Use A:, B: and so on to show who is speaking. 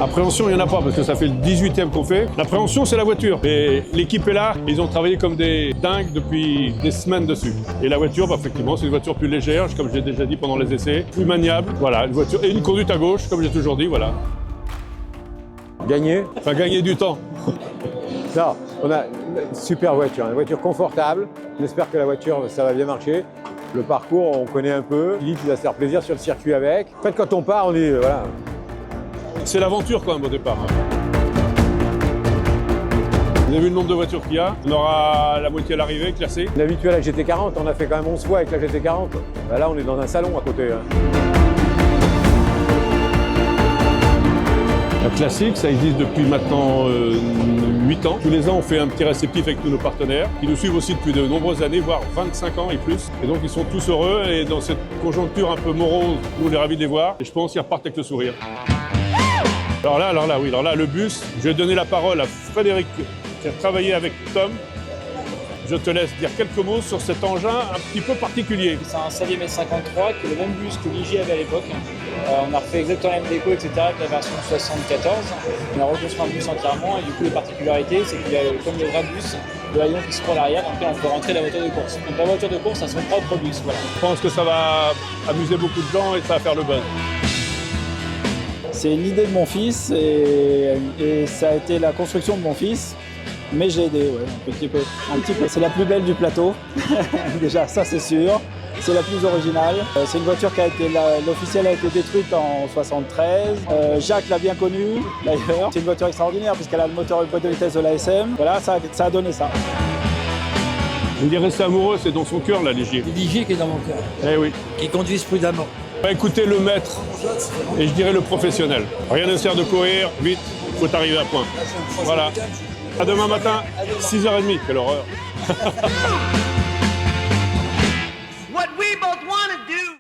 A: Appréhension, il n'y en a pas parce que ça fait le 18e qu'on fait. L'appréhension, c'est la voiture. Et l'équipe est là, ils ont travaillé comme des dingues depuis des semaines dessus. Et la voiture, bah, effectivement, c'est une voiture plus légère, comme j'ai déjà dit pendant les essais, plus maniable. Voilà, une voiture et une conduite à gauche, comme j'ai toujours dit, voilà.
B: Gagner.
A: Enfin, gagner du temps.
B: Non, on a une super voiture, une voiture confortable. On espère que la voiture, ça va bien marcher. Le parcours, on connaît un peu. Philippe, il va se faire plaisir sur le circuit avec. En fait, quand on part, on dit, voilà.
A: C'est l'aventure quand même au départ. Vous avez vu le nombre de voitures qu'il y a? On aura la moitié à l'arrivée, classée.
B: On est habitué à la GT40, on a fait quand même 11 fois avec la GT40. Ben là, on est dans un salon à côté. Hein.
A: La classique, ça existe depuis maintenant 8 ans. Tous les ans, on fait un petit réceptif avec tous nos partenaires qui nous suivent aussi depuis de nombreuses années, voire 25 ans et plus. Et donc, ils sont tous heureux. Et dans cette conjoncture un peu morose, nous, on est ravis de les voir. Et je pense qu'ils repartent avec le sourire. Alors là, le bus, je vais donner la parole à Frédéric qui a travaillé avec Tom. Je te laisse dire quelques mots sur cet engin un petit peu particulier.
C: C'est un Sally MS53 qui est le même bus que l'IG avait à l'époque. On a refait exactement la même déco, etc. avec la version 74. On a reconstruit un bus entièrement et du coup, la particularité, c'est qu'il y a comme le vrai bus, le haillon qui se prend à l'arrière dans lequel on peut rentrer la voiture de course. Donc la voiture de course a son propre bus. Voilà.
A: Je pense que ça va amuser beaucoup de gens et ça va faire le buzz.
C: C'est l'idée de mon fils et ça a été la construction de mon fils. Mais j'ai aidé, ouais, un petit peu. C'est la plus belle du plateau, déjà, ça c'est sûr. C'est la plus originale. C'est une voiture qui a été, l'officielle a été détruite en 73. Jacques l'a bien connue, d'ailleurs. C'est une voiture extraordinaire puisqu'elle a le moteur et le boîte de vitesse de l'ASM. Voilà, ça a donné ça.
A: Il est resté amoureux, c'est dans son cœur, là, l'IG.
D: C'est l'IG qui est dans mon cœur,
A: Eh oui.
D: qui conduisent prudemment.
A: On va écouter le maître et je dirais le professionnel. Rien ne sert de courir, vite, il faut arriver à point. Voilà. À demain matin, 6h30, quelle horreur.